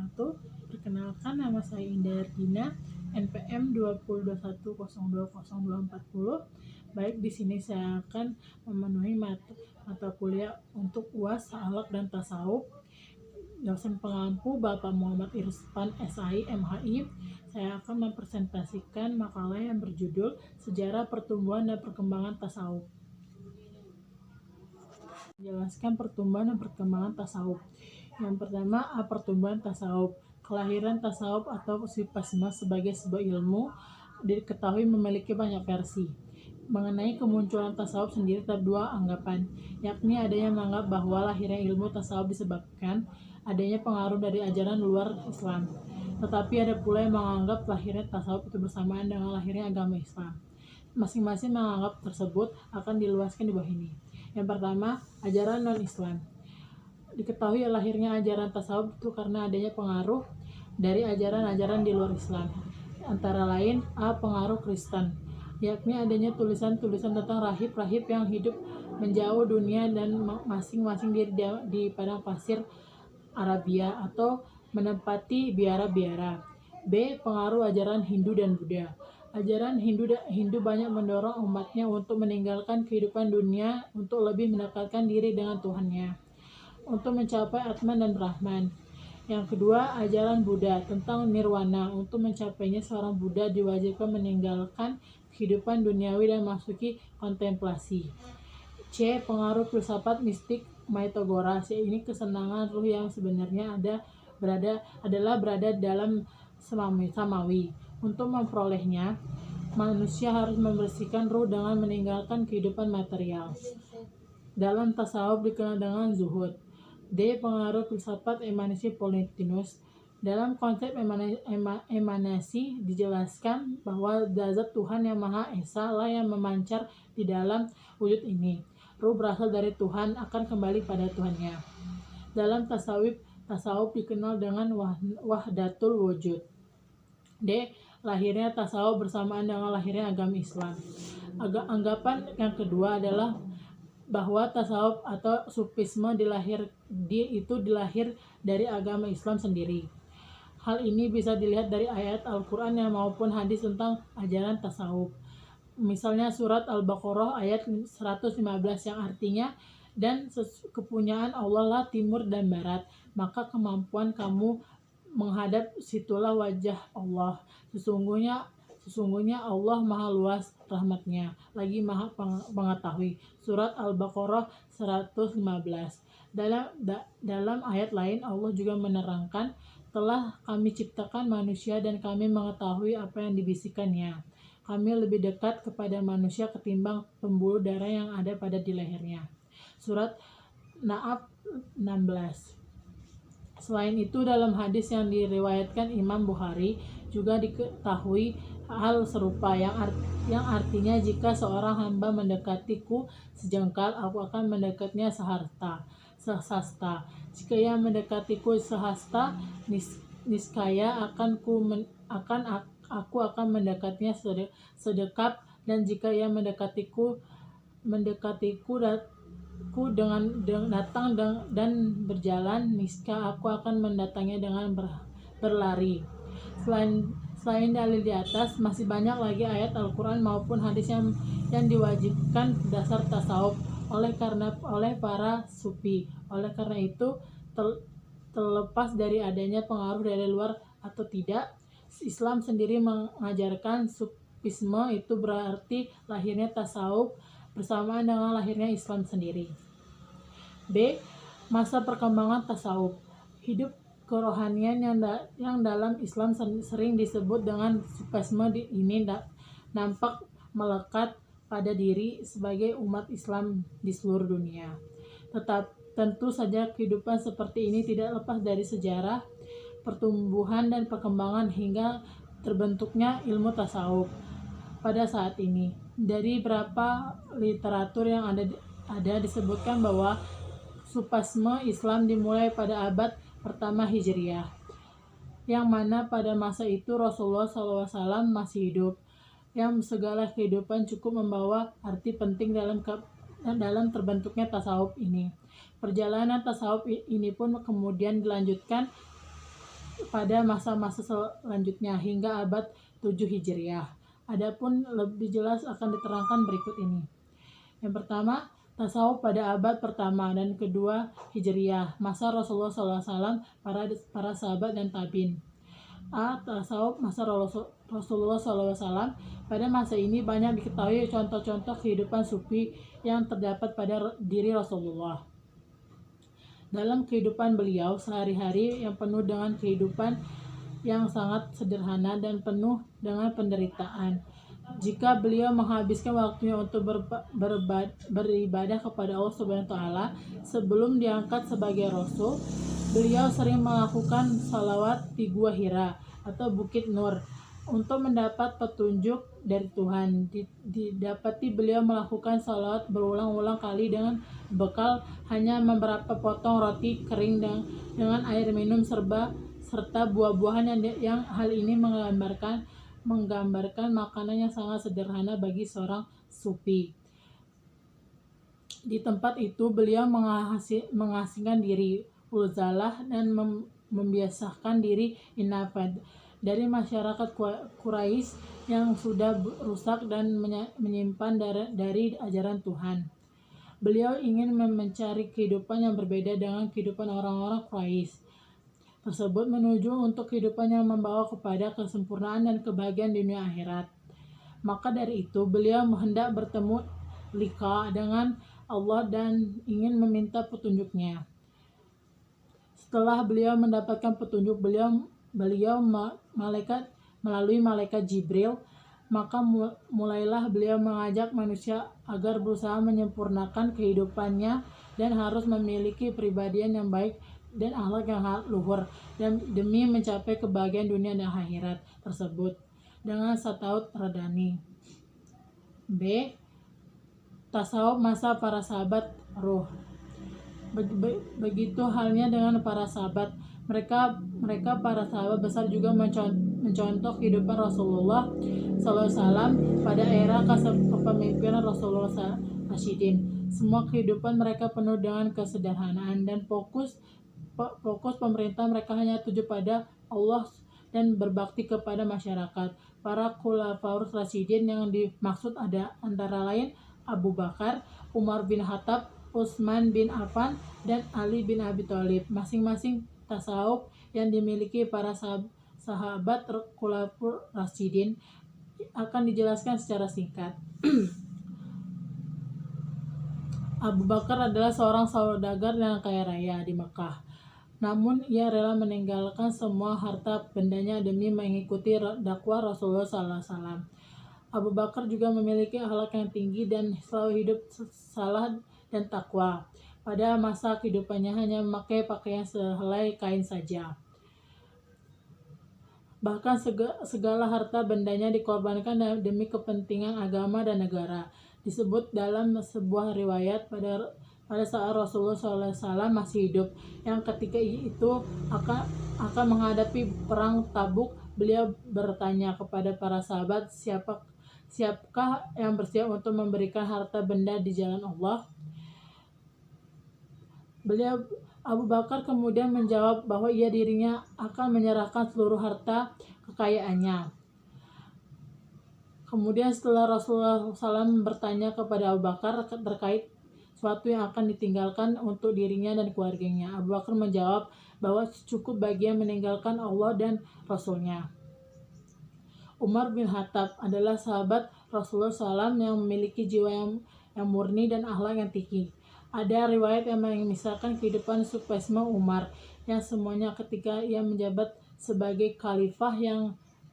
wabarakatuh. Perkenalkan, nama saya Indah Ardina, NPM 2021020240. Baik, di sini saya akan memenuhi mata kuliah untuk UAS, Akhlak dan Tasawuf. Dosen pengampu Bapak Muhammad Irspan SI MHI. Saya akan mempresentasikan makalah yang berjudul Sejarah Pertumbuhan dan Perkembangan Tasawuf. Menjelaskan pertumbuhan dan perkembangan tasawuf. Yang pertama, pertumbuhan tasawuf. Kelahiran tasawuf atau sufisme sebagai sebuah ilmu diketahui memiliki banyak versi. Mengenai kemunculan tasawuf sendiri terdapat dua anggapan, yakni ada yang menganggap bahwa lahirnya ilmu tasawuf disebabkan adanya pengaruh dari ajaran luar Islam. Tetapi ada pula yang menganggap lahirnya tasawuf itu bersamaan dengan lahirnya agama Islam. Masing-masing menganggap tersebut akan diluaskan di bawah ini. Yang pertama, ajaran non-Islam. Diketahui lahirnya ajaran tasawuf itu karena adanya pengaruh dari ajaran-ajaran di luar Islam. Antara lain, pengaruh Kristen, yakni adanya tulisan-tulisan tentang rahib-rahib yang hidup menjauh dunia dan masing-masing di padang pasir Arabia atau menempati biara-biara. B. Pengaruh ajaran Hindu dan Buddha. Ajaran Hindu banyak mendorong umatnya untuk meninggalkan kehidupan dunia untuk lebih mendekatkan diri dengan Tuhannya, untuk mencapai Atman dan Brahman. Yang kedua, ajaran Buddha tentang nirwana. Untuk mencapainya, seorang Buddha diwajibkan meninggalkan kehidupan duniawi dan masuki kontemplasi. C. Pengaruh filsafat mistik Maithagoras. Ini kesenangan ruh yang sebenarnya berada dalam samawi. Untuk memperolehnya, manusia harus membersihkan ruh dengan meninggalkan kehidupan material. Dalam tasawuf dikenal dengan zuhud. D. Pengaruh filsafat emanasi Plotinus. Dalam konsep emanasi dijelaskan bahwa zat Tuhan yang Maha Esa lah yang memancar di dalam wujud ini. Ruh berasal dari Tuhan akan kembali pada Tuhannya. Dalam tasawuf dikenal dengan wahdatul wujud. D. Lahirnya tasawuf bersamaan dengan lahirnya agama Islam. Anggapan yang kedua adalah bahwa tasawuf atau sufisme dilahir dari agama Islam sendiri. Hal ini bisa dilihat dari ayat Al-Quran maupun hadis tentang ajaran tasawuf. Misalnya surat Al-Baqarah ayat 115 yang artinya, dan kepunyaan Allah lah timur dan barat, maka kemampuan kamu menghadap situlah wajah Allah. Sesungguhnya Allah maha luas rahmatnya, lagi maha mengetahui. Surat Al-Baqarah 115. Dalam ayat lain Allah juga menerangkan, telah kami ciptakan manusia dan kami mengetahui apa yang dibisikkannya. Kami lebih dekat kepada manusia ketimbang pembuluh darah yang ada pada di lehernya. Surat Naab 16. Selain itu, dalam hadis yang diriwayatkan Imam Bukhari juga diketahui hal serupa yang artinya, jika seorang hamba mendekatiku sejengkal, aku akan mendekatnya sehasta. Jika ia mendekatiku sehasta, niscaya aku akan mendekatnya sedekap, dan jika ia mendekatiku dengan datang dan berjalan, niscaya aku akan mendatanginya dengan berlari. Selain dalil di atas, masih banyak lagi ayat Al-Quran maupun hadis yang diwajibkan dasar tasawuf oleh para sufi. Oleh karena itu, terlepas dari adanya pengaruh dari luar atau tidak, Islam sendiri mengajarkan sufisme itu berarti lahirnya tasawuf bersamaan dengan lahirnya Islam sendiri. B. Masa perkembangan tasawuf. Hidup kerohanian yang dalam Islam sering disebut dengan sufisme ini nampak melekat pada diri sebagai umat Islam di seluruh dunia. Tentu saja kehidupan seperti ini tidak lepas dari sejarah, pertumbuhan dan perkembangan hingga terbentuknya ilmu tasawuf pada saat ini. Dari beberapa literatur yang ada disebutkan bahwa sufisme Islam dimulai pada abad pertama Hijriah, yang mana pada masa itu Rasulullah SAW masih hidup, yang segala kehidupan cukup membawa arti penting dalam terbentuknya tasawuf ini. Perjalanan tasawuf ini pun kemudian dilanjutkan pada masa-masa selanjutnya hingga abad 7 Hijriah. Adapun lebih jelas akan diterangkan berikut ini. Yang pertama, tasawuf pada abad pertama dan kedua Hijriah, masa Rasulullah SAW, para sahabat dan tabi'in. Tasawuf masa Rasulullah SAW. Pada masa ini banyak diketahui contoh-contoh kehidupan sufi yang terdapat pada diri Rasulullah. Dalam kehidupan beliau sehari-hari yang penuh dengan kehidupan yang sangat sederhana dan penuh dengan penderitaan. Jika beliau menghabiskan waktunya untuk beribadah kepada Allah Subhanahu wa taala sebelum diangkat sebagai rasul, beliau sering melakukan salawat di Gua Hira atau Bukit Nur untuk mendapat petunjuk dari Tuhan. Didapati beliau melakukan salawat berulang-ulang kali dengan bekal hanya beberapa potong roti kering dengan air minum serta buah-buahan yang hal ini menggambarkan makanan yang sangat sederhana bagi seorang sufi. Di tempat itu beliau mengasingkan diri uzalah dan membiasakan diri inafad dari masyarakat Quraisy yang sudah rusak dan menyimpan dari ajaran Tuhan. Beliau ingin mencari kehidupan yang berbeda dengan kehidupan orang-orang Quraisy tersebut menuju untuk kehidupan yang membawa kepada kesempurnaan dan kebahagiaan dunia akhirat. Maka dari itu beliau hendak bertemu liqa dengan Allah dan ingin meminta petunjuknya. Setelah beliau mendapatkan petunjuk melalui malaikat Jibril, maka mulailah beliau mengajak manusia agar berusaha menyempurnakan kehidupannya dan harus memiliki pribadian yang baik dan akhlak yang luhur dan demi mencapai kebahagiaan dunia dan akhirat tersebut dengan sataut radani. B. Tasawuf masa para sahabat ruh. Begitu halnya dengan para sahabat. Mereka para sahabat besar juga mencontoh kehidupan Rasulullah SAW pada era kepemimpinan Rasulullah Rasyidin. Semua kehidupan mereka penuh dengan kesederhanaan dan fokus pemerintah mereka hanya tuju pada Allah dan berbakti kepada masyarakat. Para Khulafaur Rasyidin yang dimaksud ada antara lain Abu Bakar, Umar bin Khattab, Utsman bin Affan, dan Ali bin Abi Thalib. Masing-masing tasawuf yang dimiliki para sahabat Khulafaur Rasyidin akan dijelaskan secara singkat. Abu Bakar adalah seorang saudagar yang kaya raya di Mekah. Namun ia rela meninggalkan semua harta bendanya demi mengikuti dakwah Rasulullah SAW. Abu Bakar juga memiliki akhlak yang tinggi dan selalu hidup salah dan takwa. Pada masa kehidupannya hanya memakai pakaian sehelai kain saja. Bahkan segala harta bendanya dikorbankan demi kepentingan agama dan negara. Disebut dalam sebuah riwayat pada saat Rasulullah SAW masih hidup, yang ketika itu akan menghadapi perang Tabuk, beliau bertanya kepada para sahabat, siapkah yang bersiap untuk memberikan harta benda di jalan Allah? Abu Bakar kemudian menjawab bahwa dirinya akan menyerahkan seluruh harta kekayaannya. Kemudian setelah Rasulullah SAW bertanya kepada Abu Bakar terkait sesuatu yang akan ditinggalkan untuk dirinya dan keluarganya, Abu Bakar menjawab bahwa cukup bagi yang meninggalkan Allah dan Rasulnya. Umar bin Khattab adalah sahabat Rasulullah SAW yang memiliki jiwa yang murni dan akhlak yang tinggi. Ada riwayat yang memisahkan kehidupan Supaisma Umar yang semuanya ketika ia menjabat sebagai khalifah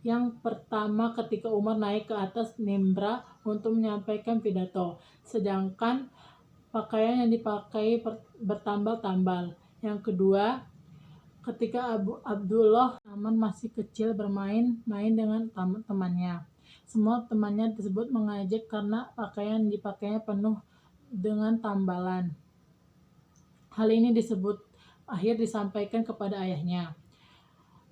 yang pertama ketika Umar naik ke atas mimbar untuk menyampaikan pidato, sedangkan pakaian yang dipakai bertambal-tambal. Yang kedua, ketika Abdullah masih kecil bermain-main dengan temannya. Semua temannya tersebut mengejek karena pakaian yang dipakainya penuh dengan tambalan. Hal ini disampaikan kepada ayahnya.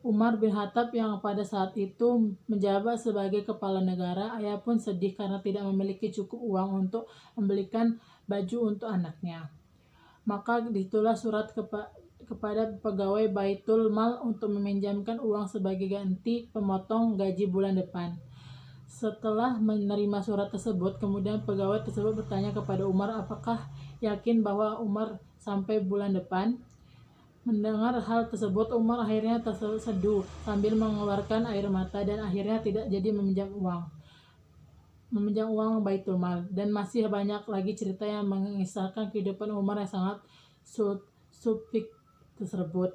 Umar bin Khattab yang pada saat itu menjabat sebagai kepala negara, ayah pun sedih karena tidak memiliki cukup uang untuk membelikan baju untuk anaknya. Maka ditulis surat kepada pegawai Baitul Mal untuk meminjamkan uang sebagai ganti pemotong gaji bulan depan. Setelah menerima surat tersebut, kemudian pegawai tersebut bertanya kepada Umar apakah yakin bahwa Umar sampai bulan depan. Mendengar hal tersebut, Umar akhirnya terseduh sambil mengeluarkan air mata dan akhirnya tidak jadi meminjam uang Baitul Mal. Dan masih banyak lagi cerita yang mengisahkan kehidupan Umar yang sangat subtik tersebut.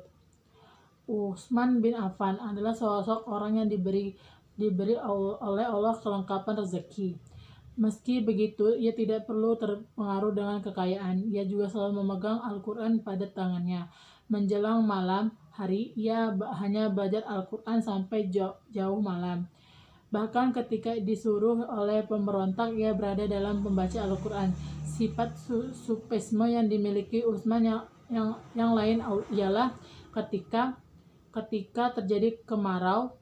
Utsman bin Affan adalah sosok orang yang diberi oleh Allah kelengkapan rezeki. Meski begitu, ia tidak perlu terpengaruh dengan kekayaan. Ia juga selalu memegang Al-Quran pada tangannya. Menjelang malam hari, ia hanya belajar Al-Quran sampai jauh malam. Bahkan ketika disuruh oleh pemberontak, ia berada dalam membaca Al-Quran. Sifat supisme yang dimiliki Utsman yang lain ialah ketika terjadi kemarau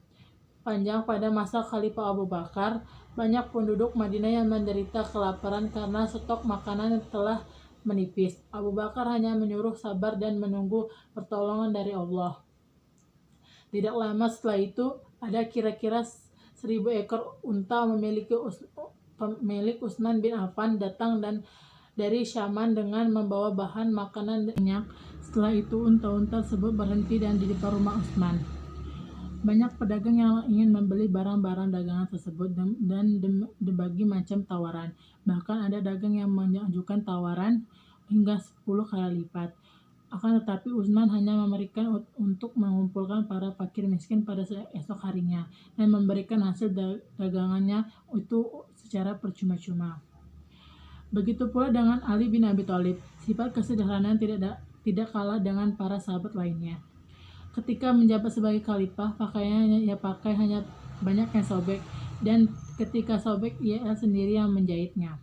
panjang pada masa Khalifah Abu Bakar, banyak penduduk Madinah yang menderita kelaparan karena stok makanan telah menipis. Abu Bakar hanya menyuruh sabar dan menunggu pertolongan dari Allah. Tidak lama setelah itu, ada kira-kira 1.000 ekor unta milik Utsman bin Affan datang dari Syaman dengan membawa bahan makanan dan minyak. Setelah itu, unta-unta tersebut berhenti dan di depan rumah Utsman. Banyak pedagang yang ingin membeli barang-barang dagangan tersebut dan berbagai macam tawaran. Bahkan ada dagang yang mengajukan tawaran hingga 10 kali lipat. Akan tetapi Utsman hanya memberikan untuk mengumpulkan para fakir miskin pada esok harinya dan memberikan hasil dagangannya itu secara percuma-cuma. Begitu pula dengan Ali bin Abi Thalib. Sifat kesederhanaan tidak kalah dengan para sahabat lainnya. Ketika menjabat sebagai khalifah, pakaiannya ia pakai hanya banyak yang sobek, dan ketika sobek ia sendiri yang menjahitnya.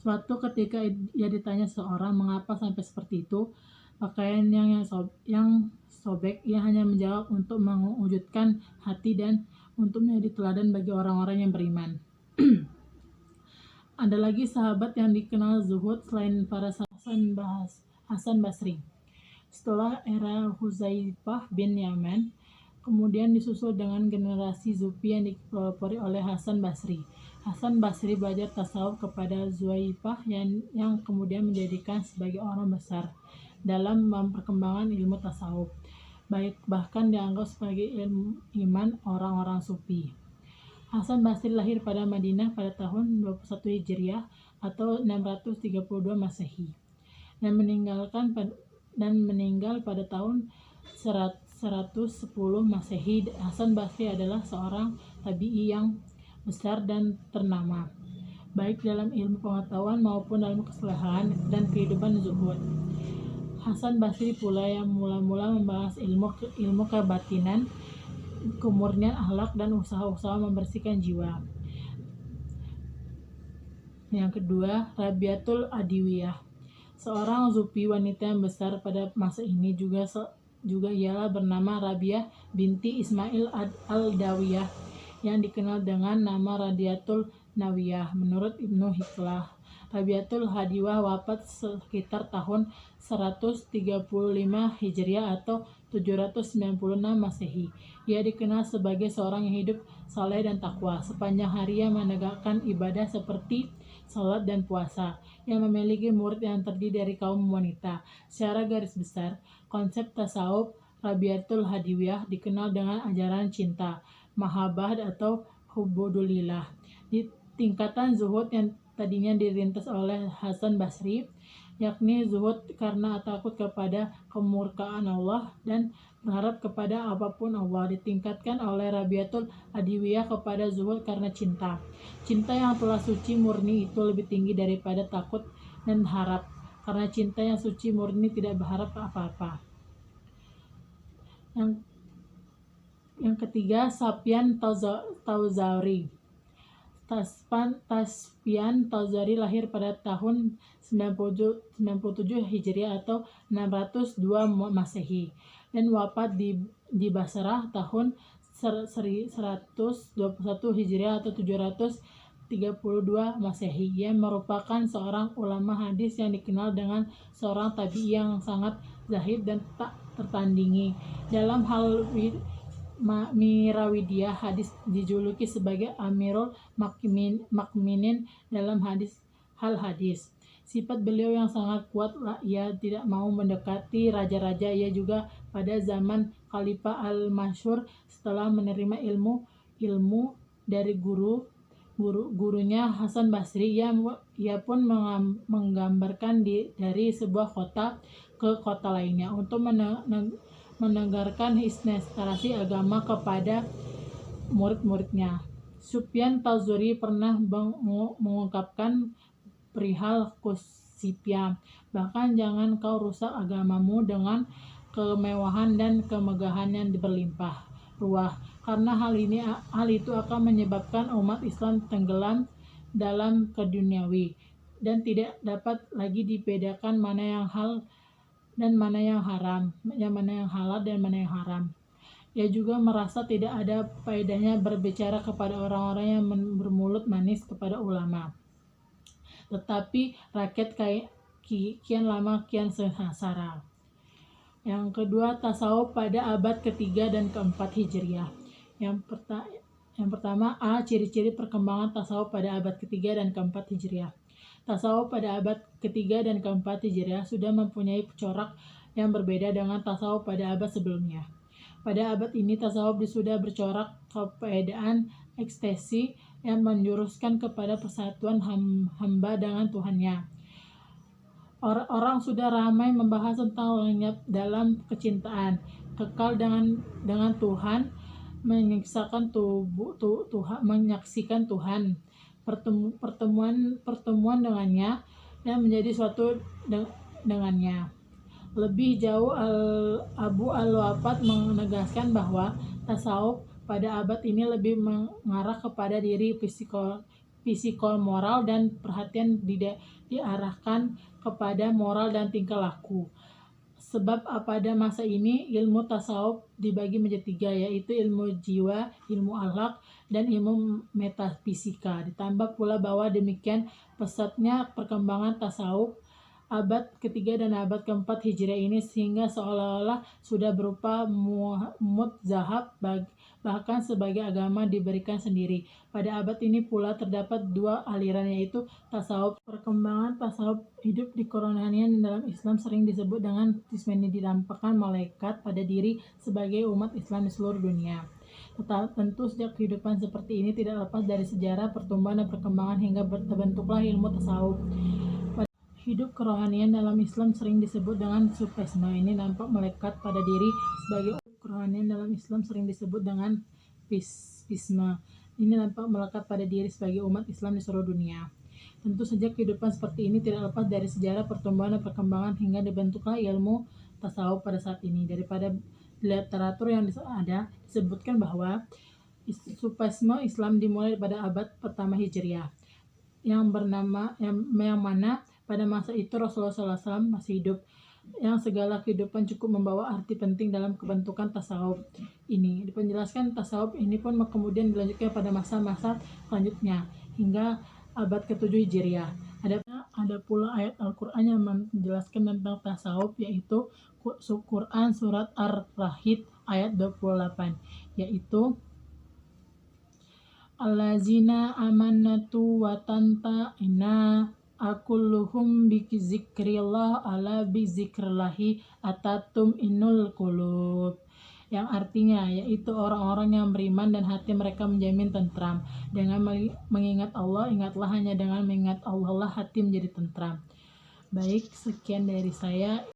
Suatu ketika ia ditanya seorang mengapa sampai seperti itu, pakaian yang sobek, ia hanya menjawab untuk mewujudkan hati dan untuk menjadi teladan bagi orang-orang yang beriman. Ada lagi sahabat yang dikenal zuhud selain para sahabat Hasan Basri. Setelah era Hudzaifah bin Yaman, kemudian disusul dengan generasi Zuhfi yang dipelopori oleh Hasan Basri. Hasan Basri belajar tasawuf kepada Hudzaifah yang kemudian menjadikan sebagai orang besar dalam perkembangan ilmu tasawuf. Bahkan dianggap sebagai ilmu iman orang-orang sufi. Hasan Basri lahir pada Madinah pada tahun 21 Hijriah atau 632 Masehi dan meninggal pada tahun 110 Masehi. Hasan Basri adalah seorang tabi'i yang besar dan ternama, baik dalam ilmu pengetahuan maupun dalam kesalehan dan kehidupan zuhud. Hasan Basri pula yang mula-mula membahas ilmu kebatinan, kemurnian akhlak dan usaha-usaha membersihkan jiwa. Yang kedua, Rabiatul Adawiyah. Seorang Zuhfi wanita yang besar pada masa ini juga ialah bernama Rabiah binti Ismail al-Adawiyah yang dikenal dengan nama Radiatul Nawiyah. Menurut Ibnu Hiklah, Rabiatul Adawiyah wafat sekitar tahun 135 Hijriah atau 796 Masehi. Ia dikenal sebagai seorang yang hidup saleh dan takwa. Sepanjang hari ia menegakkan ibadah seperti salat dan puasa, yang memiliki murid yang terdiri dari kaum wanita. Secara garis besar, konsep tasawuf Rabiatul Adawiyah dikenal dengan ajaran cinta, mahabbah atau hubudulillah. Di tingkatan zuhud yang tadinya dirintis oleh Hasan Basri, yakni zuhud karena takut kepada kemurkaan Allah dan berharap kepada apapun Allah, ditingkatkan oleh Rabiatul Adawiyah kepada zuhud karena cinta. Cinta yang telah suci murni itu lebih tinggi daripada takut dan harap, karena cinta yang suci murni tidak berharap apa-apa. Yang ketiga, Sufyan Tsauri. Sufyan Tsauri lahir pada tahun 97 Hijriah atau 602 Masehi dan wafat di Basrah tahun 121 Hijriah atau 732 Masehi. Ia merupakan seorang ulama hadis yang dikenal dengan seorang tabi'i yang sangat zahid dan tak tertandingi. Dalam hal Mirawidiyah, hadis dijuluki sebagai Amirul Mukminin dalam hal hadis. Sifat beliau yang sangat kuat, ia tidak mau mendekati raja-raja. Ia juga pada zaman Khalifah Al-Masyhur setelah menerima ilmu dari gurunya Hasan Basri, ia pun menggambarkan dari sebuah kota ke kota lainnya untuk menegarkan instalasi agama kepada murid-muridnya. Sufyan Tsauri pernah mengungkapkan perihal Kusipya, bahkan jangan kau rusak agamamu dengan kemewahan dan kemegahan yang berlimpah ruah, karena hal itu akan menyebabkan umat Islam tenggelam dalam keduniawi dan tidak dapat lagi dibedakan mana yang halal dan mana yang haram. Ia juga merasa tidak ada faedahnya berbicara kepada orang-orang yang bermulut manis kepada ulama. Tetapi rakyat kian lama kian sengsara. Yang kedua, tasawuf pada abad ketiga dan keempat Hijriah. Yang pertama, ciri-ciri perkembangan tasawuf pada abad ketiga dan keempat Hijriah. Tasawuf pada abad ketiga dan keempat Hijriah sudah mempunyai corak yang berbeda dengan tasawuf pada abad sebelumnya. Pada abad ini, tasawuf sudah bercorak kepeedaan ekstasi yang menjuruskan kepada persatuan hamba dengan Tuhannya. Orang sudah ramai membahas tentang lenyap dalam kecintaan, kekal dengan Tuhan, menyaksikan Tuhan, pertemuan dengannya, dan menjadi suatu dengannya. Lebih jauh, Abu Al-Wafat menegaskan bahwa tasawuf pada abad ini lebih mengarah kepada diri fisikal moral, dan perhatian diarahkan kepada moral dan tingkah laku. Sebab pada masa ini ilmu tasawuf dibagi menjadi 3, yaitu ilmu jiwa, ilmu akhlak, dan ilmu metafisika. Ditambah pula bahwa demikian pesatnya perkembangan tasawuf abad ketiga dan abad keempat Hijriah ini, sehingga seolah-olah sudah berupa mudzahab, bahkan sebagai agama diberikan sendiri. Pada abad ini pula terdapat 2 aliran, yaitu tasawuf. Perkembangan tasawuf hidup di kerohanian dalam Islam sering disebut dengan Jismani, ditampakkan malaikat pada diri sebagai umat Islam di seluruh dunia. Tentu sejak kehidupan seperti ini tidak lepas dari sejarah pertumbuhan dan perkembangan hingga terbentuklah ilmu tasawuf. Hidup kerohanian dalam Islam sering disebut dengan sufisme. Ini nampak melekat pada diri sebagai kerohanian dalam Islam sering disebut dengan pisme. Ini nampak melekat pada diri sebagai umat Islam di seluruh dunia. Tentu saja kehidupan seperti ini tidak lepas dari sejarah pertumbuhan dan perkembangan hingga dibentuklah ilmu tasawuf pada saat ini. Daripada literatur yang ada disebutkan bahwa sufisme Islam dimulai pada abad pertama Hijriah, yang mana pada masa itu Rasulullah SAW masih hidup, yang segala kehidupan cukup membawa arti penting dalam kebentukan tasawuf ini. Dipenjelaskan tasawuf ini pun kemudian dilanjutkan pada masa-masa selanjutnya hingga abad ke-7 Hijriah. Ada pula ayat Al-Quran yang menjelaskan tentang tasawuf, yaitu Quran surat Ar-Rahid ayat 28, yaitu Allazina amanatu wa tanta'ina akulluhum bizikrillah ala bizikrillahi atatum inul qulub, yang artinya yaitu orang-orang yang beriman dan hati mereka menjamin tentram dengan mengingat Allah. Ingatlah, hanya dengan mengingat Allah lah hati menjadi tentram. Baik, sekian dari saya.